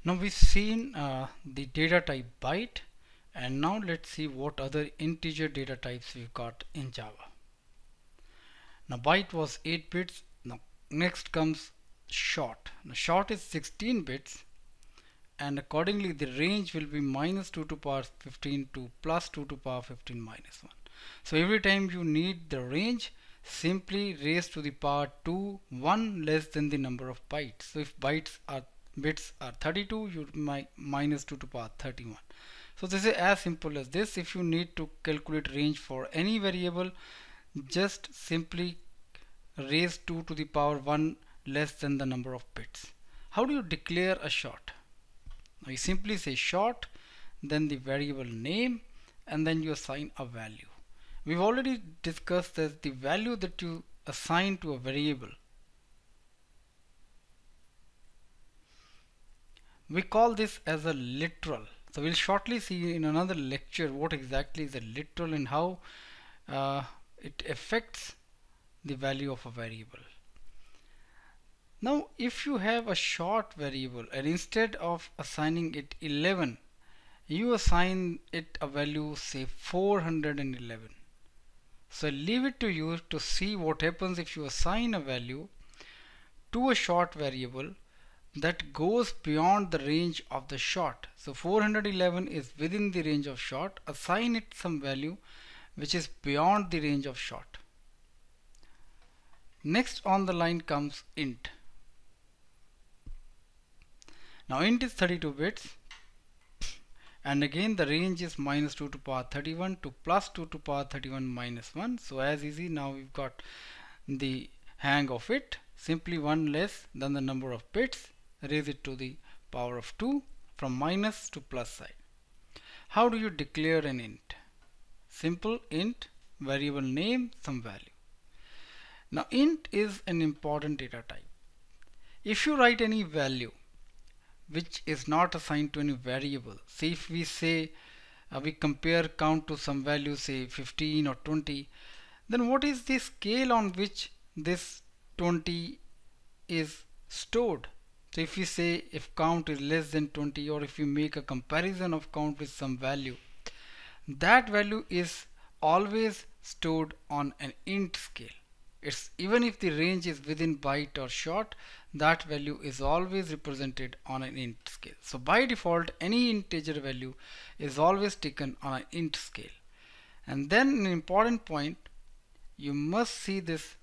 Now we've seen the data type byte, and now let's see what other integer data types we've got in Java. Now byte was 8 bits. Now next comes short. Now short is 16 bits, and accordingly the range will be minus 2 to power 15 to plus 2 to power 15 minus 1. So every time you need the range, simply raise to the power 2 1 less than the number of bytes. So if bits are 32, you minus 2 to power 31. So this is as simple as this. If you need to calculate range for any variable, just simply raise 2 to the power 1 less than the number of bits. How do you declare a short? Now you simply say short, then the variable name, and then you assign a value. We've already discussed that the value that you assign to a variable, we call this as a literal. So we'll shortly see in another lecture what exactly is a literal and how it affects the value of a variable. Now if you have a short variable and instead of assigning it 11, you assign it a value, say 411. So leave it to you to see what happens if you assign a value to a short variable that goes beyond the range of the short. So 411 is within the range of short. Assign it some value which is beyond the range of short. Next on the line comes int. Now int is 32 bits, and again the range is minus 2 to power 31 to plus 2 to power 31 minus 1. So as easy, now we've got the hang of it. Simply 1 less than the number of bits, raise it to the power of 2 from minus to plus side. How do you declare an int? Simple, int, variable name, some value. Now int is an important data type. If you write any value which is not assigned to any variable, say if we say we compare count to some value, say 15 or 20, then what is the scale on which this 20 is stored? So if we say if count is less than 20, or if you make a comparison of count with some value, that value is always stored on an int scale. It's even if the range is within byte or short, that value is always represented on an int scale. So by default, any integer value is always taken on an int scale. And then an important point you must see this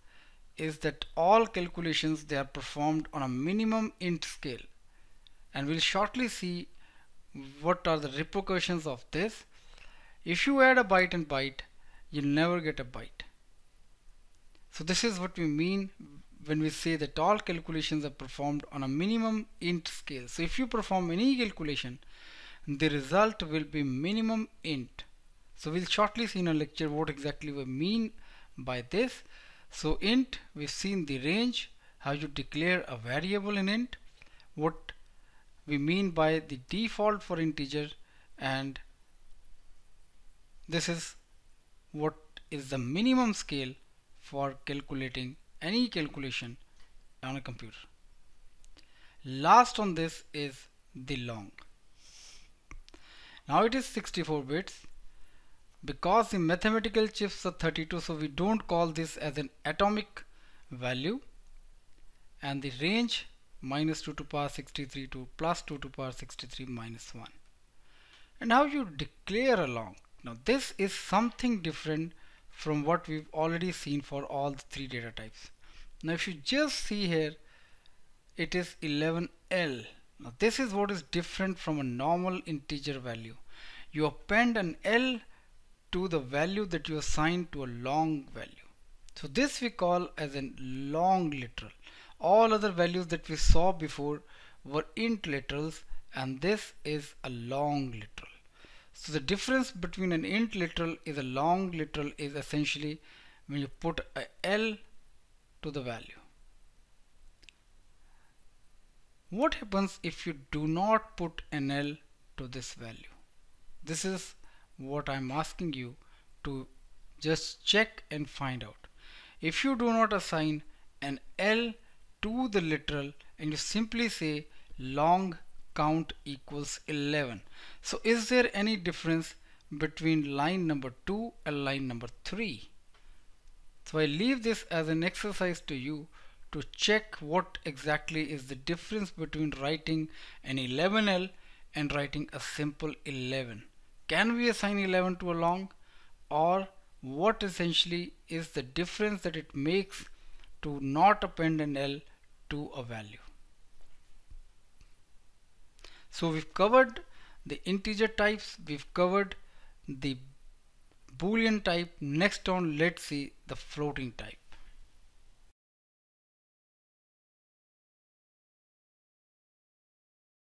is that all calculations, they are performed on a minimum int scale, and we'll shortly see what are the repercussions of this. If you add a byte and byte, you'll never get a byte. So this is what we mean when we say that all calculations are performed on a minimum int scale. So if you perform any calculation, the result will be minimum int. So we'll shortly see in a lecture what exactly we mean by this. So int, we've seen the range, how you declare a variable in int, what we mean by the default for integer, and this is what is the minimum scale for calculating any calculation on a computer. Last on this is the long. Now it is 64 bits. Because the mathematical chips are 32, so we don't call this as an atomic value, and the range minus 2 to power 63 to plus 2 to power 63 minus 1. And how you declare a long? Now this is something different from what we've already seen for all the three data types. Now if you just see here, it is 11L. Now this is what is different from a normal integer value. You append an L to the value that you assign to a long value. So this we call as a long literal. All other values that we saw before were int literals, and this is a long literal. So the difference between an int literal is a long literal is essentially when you put a L to the value. What happens if you do not put an L to this value? This is what I'm asking you to just check and find out. If you do not assign an L to the literal and you simply say long count equals 11. So is there any difference between line number 2 and line number 3? So I leave this as an exercise to you to check what exactly is the difference between writing an 11L and writing a simple 11. Can we assign 11 to a long, or what essentially is the difference that it makes to not append an L to a value? So we've covered the integer types, we've covered the Boolean type. Next on, let's see the floating type.